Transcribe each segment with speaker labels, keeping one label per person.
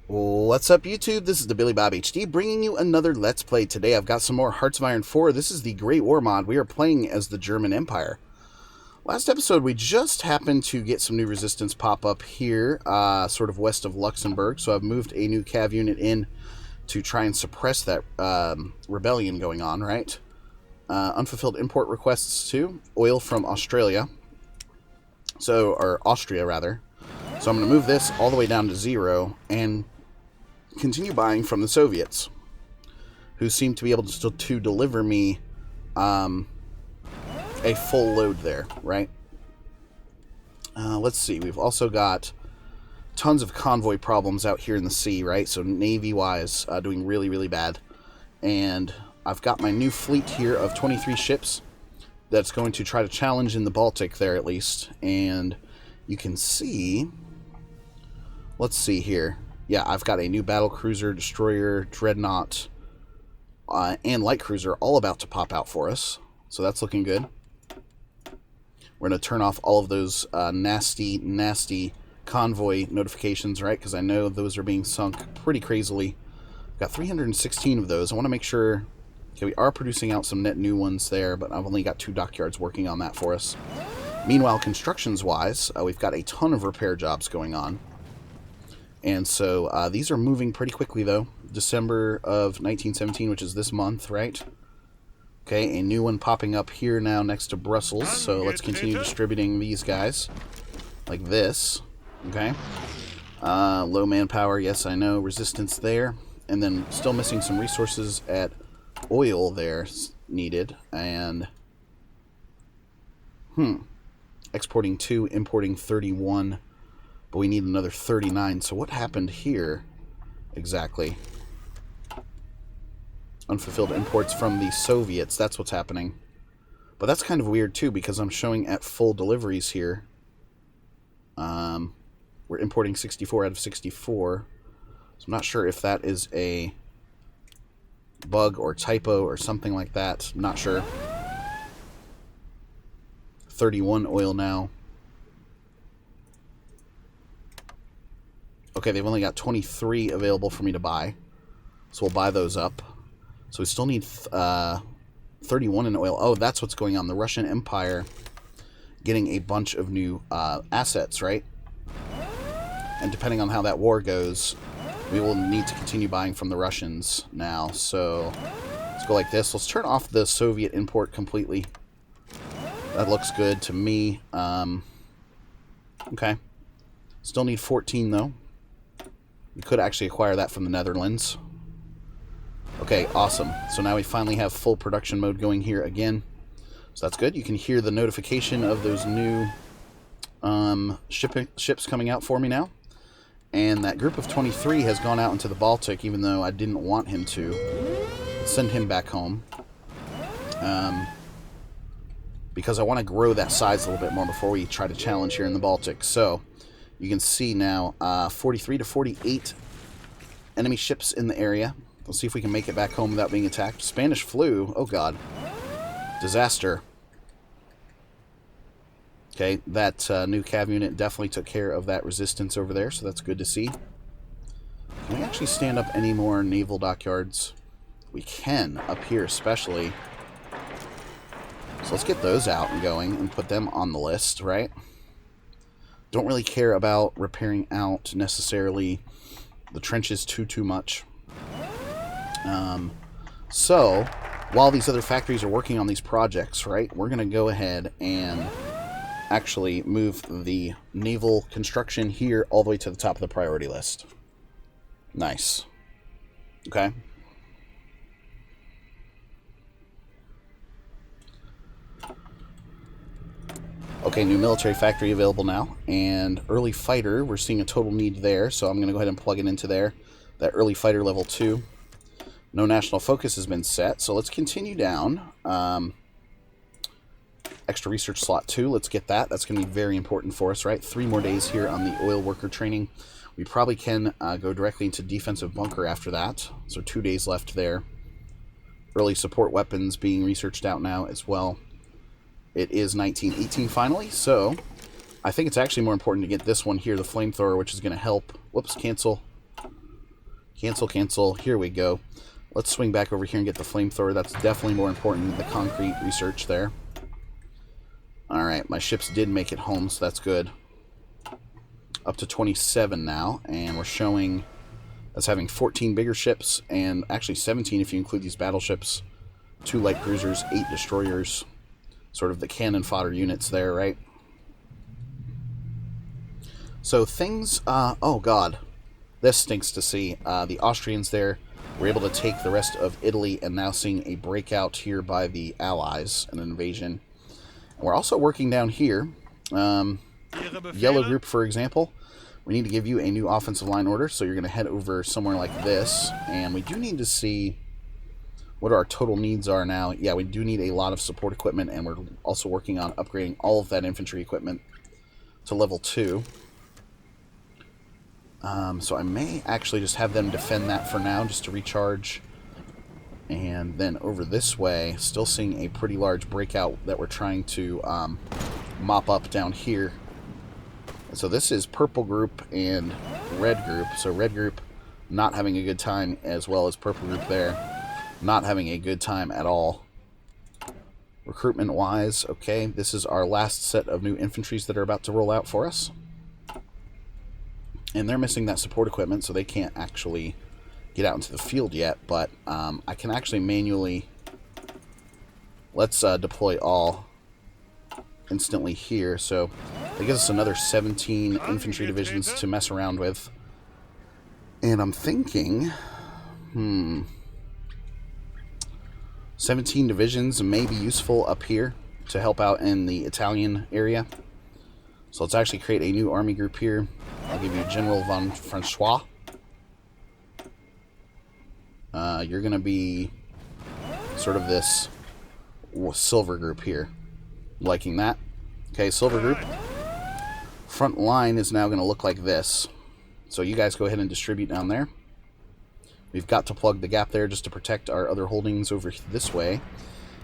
Speaker 1: What's up, YouTube? This is the Billy Bob HD bringing you another Let's Play. Today I've got some more Hearts of Iron 4. This is the Great War mod. We are playing as the German Empire. Last episode we just happened to get some new resistance pop up here, sort of west of Luxembourg. So I've moved a new cav unit in to try and suppress that rebellion going on, right? Unfulfilled import requests too. Oil from Australia. Or Austria rather. So I'm going to move this all the way down to 0 and continue buying from the Soviets, who seem to be able to deliver me a full load there, right? Let's see. We've also got tons of convoy problems out here in the sea, right? So Navy-wise, doing really, really bad. And I've got my new fleet here of 23 ships that's going to try to challenge in the Baltic there, at least. And you can see... Let's see here. Yeah, I've got a new battle cruiser, destroyer, dreadnought, and light cruiser all about to pop out for us. So that's looking good. We're going to turn off all of those nasty, nasty convoy notifications, right? Because I know those are being sunk pretty crazily. I've got 316 of those. I want to make sure... Okay, we are producing out some net new ones there, but I've only got 2 dockyards working on that for us. Meanwhile, constructions-wise, we've got a ton of repair jobs going on. And so these are moving pretty quickly, though. December of 1917, which is this month, right? Okay, a new one popping up here now next to Brussels. So let's continue distributing these guys like this. Okay. Low manpower, yes, I know. Resistance there. And then still missing some resources at oil there needed. And, exporting 2, importing 31. But we need another 39. So what happened here exactly? Unfulfilled imports from the Soviets. That's what's happening. But that's kind of weird too, because I'm showing at full deliveries here. We're importing 64 out of 64. So I'm not sure if that is a bug or typo or something like that. I'm not sure. 31 oil now. Okay, they've only got 23 available for me to buy. So we'll buy those up. So we still need 31 in oil. Oh, that's what's going on. The Russian Empire getting a bunch of new assets, right? And depending on how that war goes, we will need to continue buying from the Russians now. So let's go like this. Let's turn off the Soviet import completely. That looks good to me. Okay. Still need 14, though. We could actually acquire that from the Netherlands. Okay, awesome. So now we finally have full production mode going here again. So that's good. You can hear the notification of those new ships coming out for me now. And that group of 23 has gone out into the Baltic, even though I didn't want him to. Let's send him back home. Because I want to grow that size a little bit more before we try to challenge here in the Baltic. So... you can see now 43 to 48 enemy ships in the area. Let's see if we can make it back home without being attacked. Spanish flu. Oh, God. Disaster. Okay, that new cav unit definitely took care of that resistance over there, so that's good to see. Can we actually stand up any more naval dockyards? We can, up here especially. So let's get those out and going and put them on the list, right? Don't really care about repairing out necessarily the trenches too much. So while these other factories are working on these projects, right, we're going to go ahead and actually move the naval construction here all the way to the top of the priority list. Nice. Okay. Okay, new military factory available now, and early fighter, we're seeing a total need there, so I'm going to go ahead and plug it into there. That early fighter level 2. No national focus has been set, so let's continue down. Extra research slot 2, let's get that. That's going to be very important for us, right? 3 more days here on the oil worker training. We probably can go directly into defensive bunker after that, so 2 days left there. Early support weapons being researched out now as well. It is 1918 finally, so I think it's actually more important to get this one here, the flamethrower, which is going to help. Whoops, cancel. Cancel, cancel. Here we go. Let's swing back over here and get the flamethrower. That's definitely more important than the concrete research there. Alright, my ships did make it home, so that's good. Up to 27 now, and we're showing us having 14 bigger ships, and actually 17 if you include these battleships. 2 light cruisers, 8 destroyers. Sort of the cannon fodder units there, right? So things, oh god, this stinks to see. The Austrians there were able to take the rest of Italy, and now seeing a breakout here by the Allies, an invasion. And we're also working down here. Yellow group, for example, we need to give you a new offensive line order, so you're going to head over somewhere like this, and we do need to see what our total needs are now. Yeah, we do need a lot of support equipment, and we're also working on upgrading all of that infantry equipment to level 2. So I may actually just have them defend that for now, just to recharge. And then over this way, still seeing a pretty large breakout that we're trying to mop up down here. So this is purple group and red group. So red group not having a good time, as well as purple group there not having a good time at all. Recruitment wise, okay, this is our last set of new infantries that are about to roll out for us. And they're missing that support equipment, so they can't actually get out into the field yet, but I can actually manually, let's deploy all instantly here. So that gives us another 17 infantry divisions to mess around with. And I'm thinking, 17 divisions may be useful up here to help out in the Italian area. So let's actually create a new army group here. I'll give you General von Francois. You're going to be sort of this silver group here. Liking that. Okay, silver group. Front line is now going to look like this. So you guys go ahead and distribute down there. We've got to plug the gap there just to protect our other holdings over this way.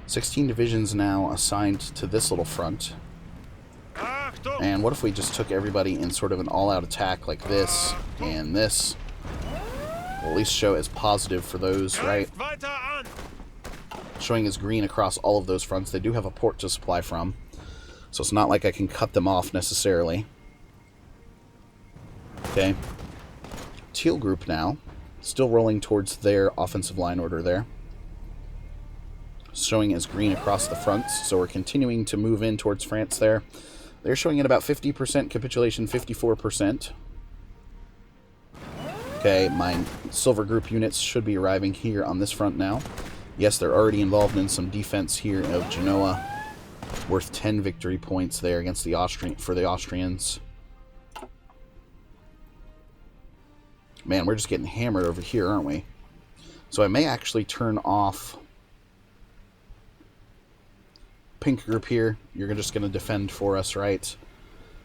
Speaker 1: 16 divisions now assigned to this little front. And what if we just took everybody in sort of an all-out attack like this and this? We'll at least show as positive for those, right? Showing as green across all of those fronts. They do have a port to supply from, so it's not like I can cut them off necessarily. Okay. Teal group now. Still rolling towards their offensive line order there. Showing as green across the fronts, so we're continuing to move in towards France there. They're showing at about 50% capitulation, 54%. Okay, my silver group units should be arriving here on this front now. Yes, they're already involved in some defense here of Genoa. Worth 10 victory points there against the Austrians. Man, we're just getting hammered over here, aren't we? So I may actually turn off pink group here. You're just going to defend for us, right?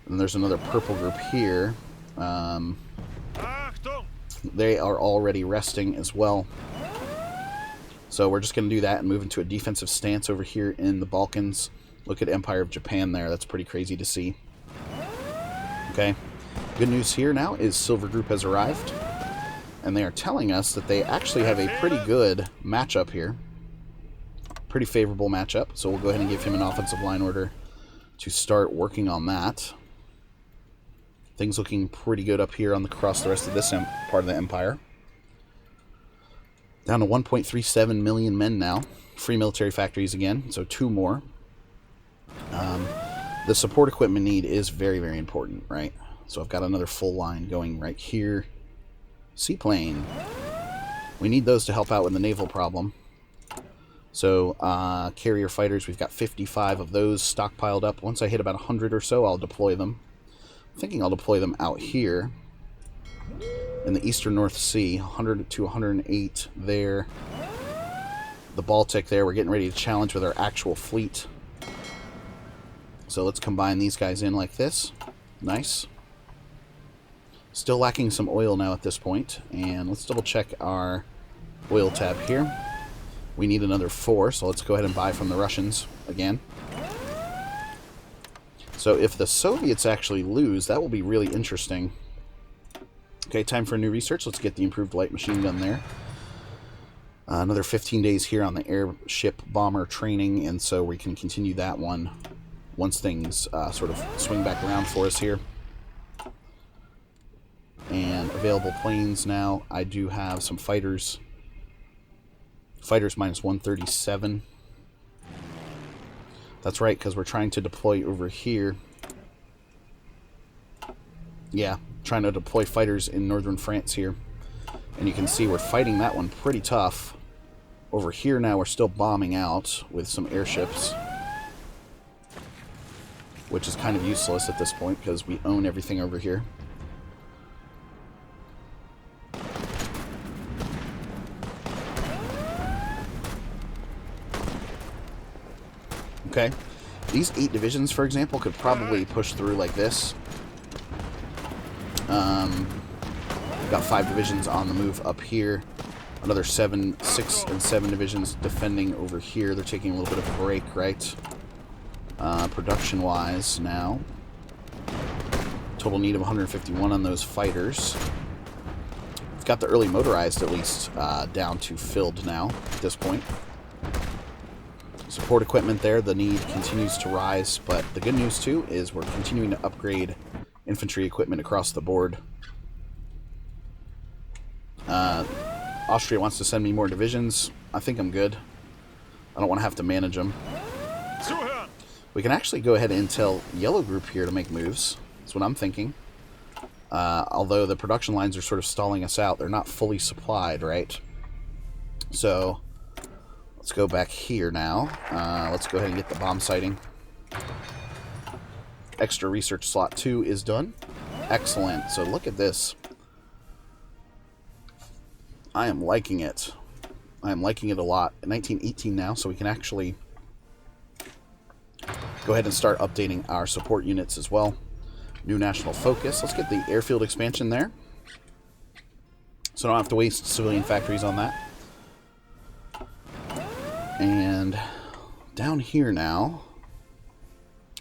Speaker 1: And there's another purple group here. They are already resting as well. So we're just going to do that and move into a defensive stance over here in the Balkans. Look at Empire of Japan there. That's pretty crazy to see. Okay. Good news here now is Silver Group has arrived. And they are telling us that they actually have a pretty good matchup here. Pretty favorable matchup. So we'll go ahead and give him an offensive line order to start working on that. Things looking pretty good up here across the rest of this part of the empire. Down to 1.37 million men now. Free military factories again, so 2 more. The support equipment need is very, very important, right? So I've got another full line going right here. Seaplane. We need those to help out with the naval problem. So carrier fighters, we've got 55 of those stockpiled up. Once I hit about 100 or so, I'll deploy them. I'm thinking I'll deploy them out here in the eastern North Sea, 100 to 108 there. The Baltic there, we're getting ready to challenge with our actual fleet. So let's combine these guys in like this. Nice. Still lacking some oil now at this point. And let's double check our oil tab here. We need another 4, so let's go ahead and buy from the Russians again. So if the Soviets actually lose, that will be really interesting. Okay, time for a new research. Let's get the improved light machine gun there. Another 15 days here on the airship bomber training, and so we can continue that one once things sort of swing back around for us here. And available planes now. I do have some fighters. Fighters minus 137. That's right, because we're trying to deploy over here. Yeah, trying to deploy fighters in northern France here. And you can see we're fighting that one pretty tough. Over here now we're still bombing out with some airships, which is kind of useless at this point because we own everything over here. Okay, these 8 divisions, for example, could probably push through like this. We've got 5 divisions on the move up here. Another 6 and 7 divisions defending over here. They're taking a little bit of a break, right? Production-wise now. Total need of 151 on those fighters. We've got the early motorized, at least, down to filled now at this point. Support equipment there. The need continues to rise, but the good news, too, is we're continuing to upgrade infantry equipment across the board. Austria wants to send me more divisions. I think I'm good. I don't want to have to manage them. We can actually go ahead and tell Yellow Group here to make moves. That's what I'm thinking. Although the production lines are sort of stalling us out. They're not fully supplied, right? So, let's go back here now. Let's go ahead and get the bomb sighting. Extra research slot 2 is done. Excellent. So look at this. I am liking it. I am liking it a lot. 1918 now, so we can actually go ahead and start updating our support units as well. New national focus. Let's get the airfield expansion there. So I don't have to waste civilian factories on that. And down here now.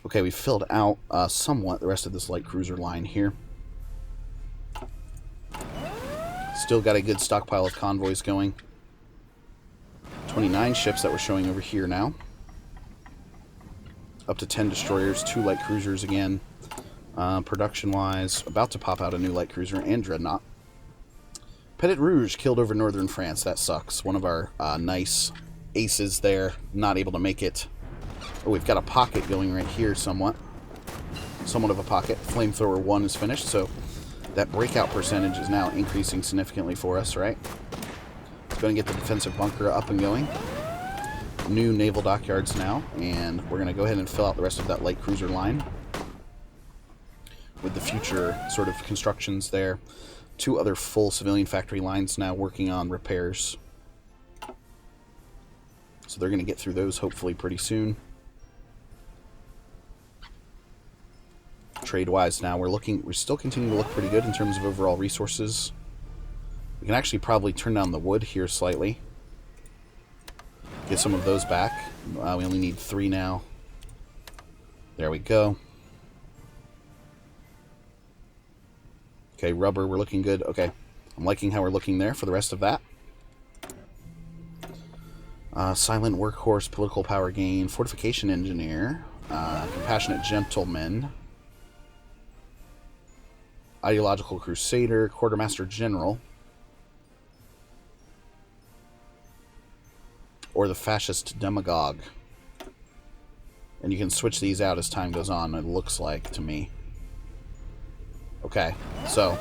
Speaker 1: Okay, we filled out somewhat the rest of this light cruiser line here. Still got a good stockpile of convoys going. 29 ships that we're showing over here now. Up to 10 destroyers, 2 light cruisers again. Production-wise, about to pop out a new light cruiser and dreadnought. Petit Rouge killed over northern France. That sucks. One of our nice aces there, not able to make it. Oh, we've got a pocket going right here somewhat. Somewhat of a pocket. Flamethrower 1 is finished, so that breakout percentage is now increasing significantly for us, right? It's going to get the defensive bunker up and going. New naval dockyards now, and we're going to go ahead and fill out the rest of that light cruiser line with the future sort of constructions there. 2 other full civilian factory lines now working on repairs. So they're going to get through those hopefully pretty soon. Trade-wise now, we're still continuing to look pretty good in terms of overall resources. We can actually probably turn down the wood here slightly. Get some of those back. We only need 3 now. There we go. Okay, rubber, we're looking good. Okay, I'm liking how we're looking there for the rest of that. Silent workhorse, political power gain, fortification engineer, compassionate gentleman, ideological crusader, quartermaster general, or the fascist demagogue. And you can switch these out as time goes on, it looks like to me. Okay, so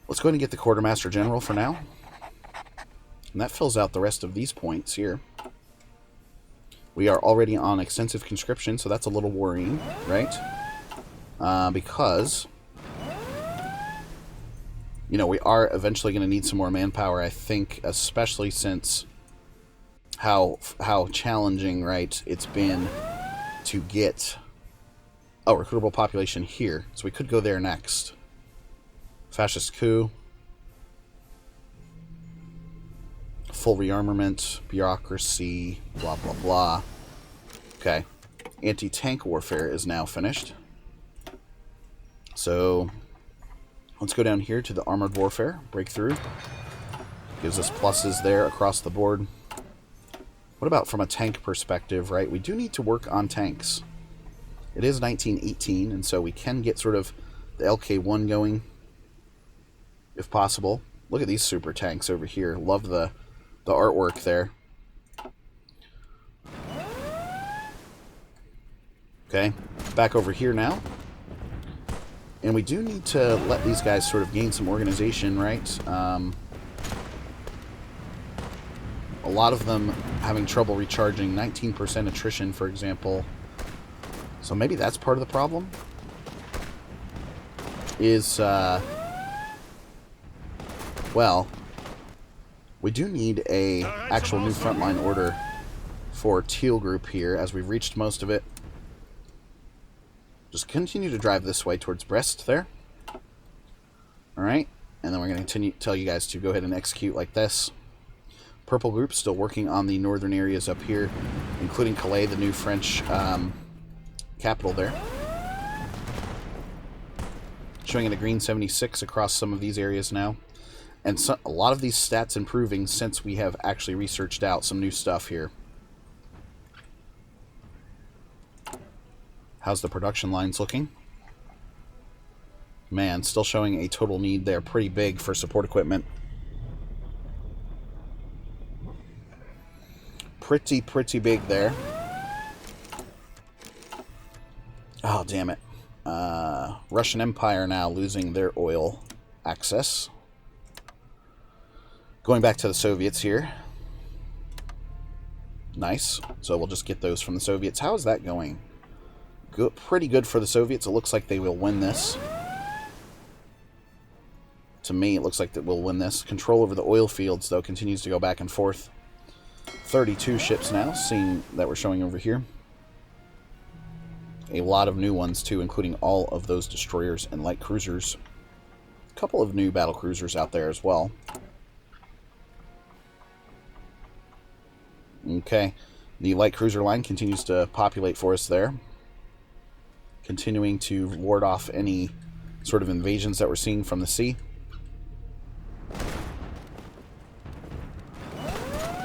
Speaker 1: let's go ahead and get the quartermaster general for now. And that fills out the rest of these points here. We are already on extensive conscription, so that's a little worrying, right? Because, you know, we are eventually going to need some more manpower, I think, especially since how challenging, right, it's been to get a recruitable population here. So we could go there next. Fascist coup. Full rearmament, bureaucracy, blah, blah, blah. Okay. Anti-tank warfare is now finished. So, Let's go down here to the armored warfare. Breakthrough. Gives us pluses there across the board. What about from a tank perspective, right? We do need to work on tanks. It is 1918, and so we can get sort of the LK1 going, if possible. Look at these super tanks over here. Love the artwork there. Okay, back over here now. And we do need to let these guys sort of gain some organization, right? A lot of them having trouble recharging. 19% attrition, for example. So maybe that's part of the problem. Is, well, we do need a actual new frontline order for Teal Group here, as we've reached most of it. Just continue to drive this way towards Brest there. Alright, and then we're going to tell you guys to go ahead and execute like this. Purple Group still working on the northern areas up here, including Calais, the new French capital there. Showing it a green 76 across some of these areas now. And so, a lot of these stats improving since we have actually researched out some new stuff here. How's the production lines looking? Man, still showing a total need there. Pretty big for support equipment. Pretty big there. Oh, damn it. Russian Empire now losing their oil access. Going back to the Soviets here. Nice. So we'll just get those from the Soviets. How is that going? Good, pretty good for the Soviets. It looks like they will win this. To me, it looks like that we'll win this. Control over the oil fields, though, continues to go back and forth. 32 ships now, seeing that we're showing over here. A lot of new ones, too, including all of those destroyers and light cruisers. A couple of new battle cruisers out there as well. Okay. The light cruiser line continues to populate for us there. Continuing to ward off any sort of invasions that we're seeing from the sea.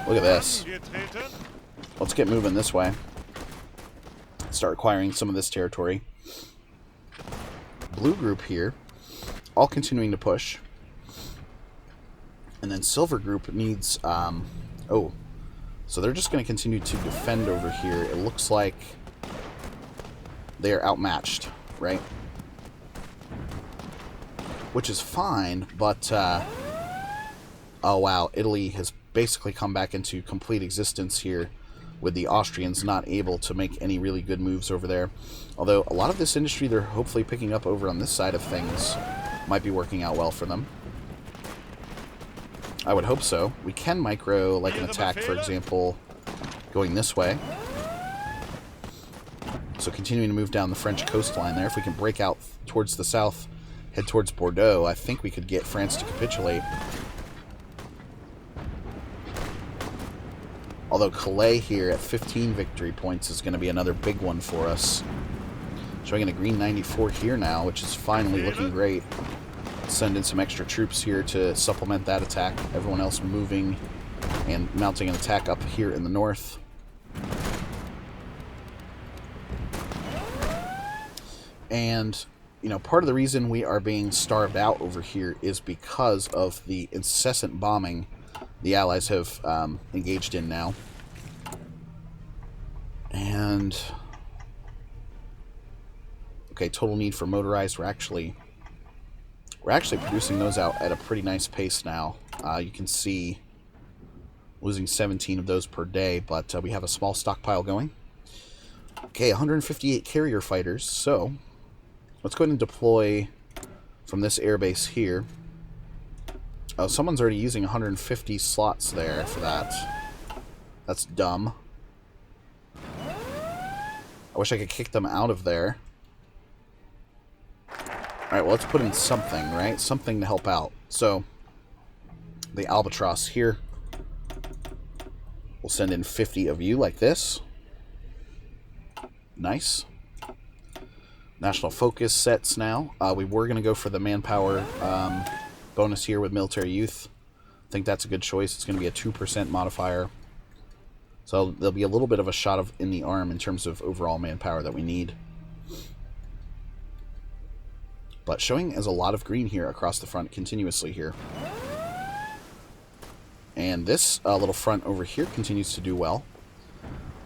Speaker 1: Look at this. Let's get moving this way. Start acquiring some of this territory. Blue Group here, all continuing to push. And then Silver Group needs... oh, so they're just going to continue to defend over here. It looks like they are outmatched, right? Which is fine, but... oh, wow. Italy has basically come back into complete existence here, with the Austrians not able to make any really good moves over there. Although a lot of this industry they're hopefully picking up over on this side of things might be working out well for them. I would hope so. We can micro like an attack, for example, going this way. So continuing to move down the French coastline there. If we can break out towards the south, head towards Bordeaux, I think we could get France to capitulate. Although Calais here at 15 victory points is going to be another big one for us. Showing in a green 94 here now, which is finally looking great. Send in some extra troops here to supplement that attack. Everyone else moving and mounting an attack up here in the north. And, you know, part of the reason we are being starved out over here is because of the incessant bombing the Allies have engaged in now. And... okay, total need for motorized. We're actually producing those out at a pretty nice pace now. You can see losing 17 of those per day, but we have a small stockpile going. Okay, 158 carrier fighters, so let's go ahead and deploy from this airbase here. Oh, someone's already using 150 slots there for that. That's dumb. I wish I could kick them out of there. Alright, well, let's put in something, right? Something to help out. So, the Albatross here. We'll send in 50 of you like this. Nice. National focus sets now. We were going to go for the manpower bonus here with military youth. I think that's a good choice. It's going to be a 2% modifier. So there'll be a little bit of a shot in the arm in terms of overall manpower that we need. But showing as a lot of green here across the front continuously here. And this little front over here continues to do well.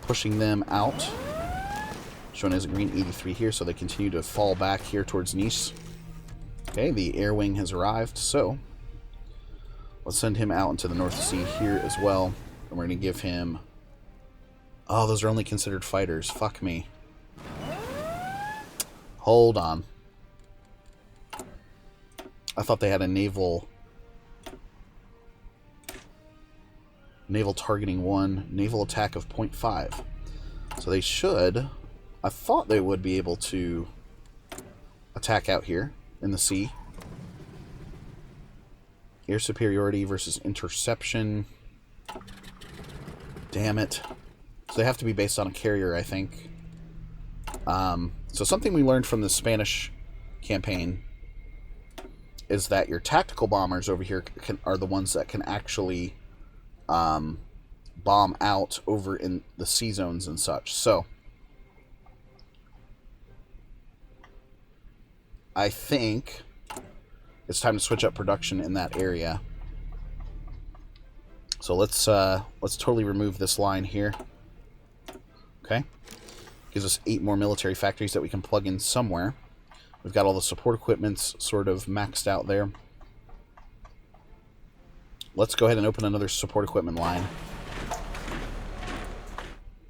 Speaker 1: Pushing them out. Showing as a green 83 here, so they continue to fall back here towards Nice. Okay, the air wing has arrived, so let's send him out into the North Sea here as well. And we're going to give him... Oh, those are only considered fighters. Fuck me. Hold on. I thought they had a naval targeting 1, naval attack of 0.5. So they should... I thought they would be able to attack out here in the sea. Air superiority versus interception. Damn it. So they have to be based on a carrier, I think. So something we learned from the Spanish campaign is that your tactical bombers over here are the ones that can actually bomb out over in the sea zones and such. So I think it's time to switch up production in that area. So let's totally remove this line here. Okay. Gives us 8 more military factories that we can plug in somewhere. We've got all the support equipments sort of maxed out there. Let's go ahead and open another support equipment line.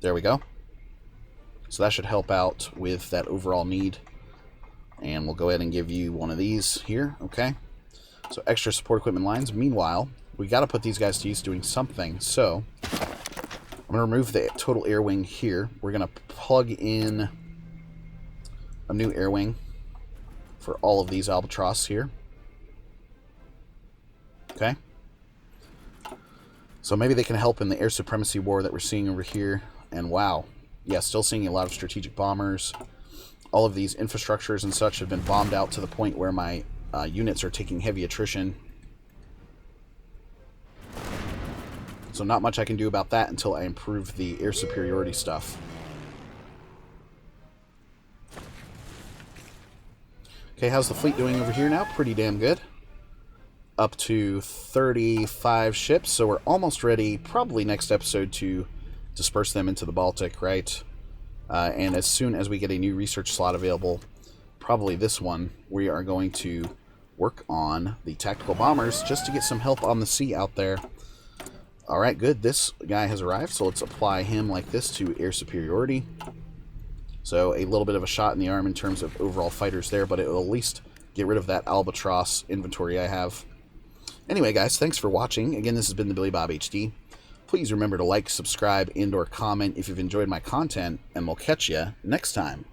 Speaker 1: There we go. So that should help out with that overall need. And we'll go ahead and give you one of these here, okay? So extra support equipment lines. Meanwhile, we got to put these guys to use doing something. So I'm going to remove the total air wing here. We're going to plug in a new air wing for all of these Albatross here. Okay? So maybe they can help in the air supremacy war that we're seeing over here. And wow, yeah, still seeing a lot of strategic bombers. All of these infrastructures and such have been bombed out to the point where my units are taking heavy attrition. So not much I can do about that until I improve the air superiority stuff. Okay, how's the fleet doing over here now? Pretty damn good. Up to 35 ships, so we're almost ready, probably next episode, to disperse them into the Baltic, right? And as soon as we get a new research slot available, probably this one, we are going to work on the tactical bombers just to get some help on the sea out there. Alright, good. This guy has arrived, so let's apply him like this to air superiority. So a little bit of a shot in the arm in terms of overall fighters there, but it will at least get rid of that Albatross inventory I have. Anyway, guys, thanks for watching. Again, this has been the Billy Bob HD. Please remember to like, subscribe, and/or comment if you've enjoyed my content, and we'll catch you next time.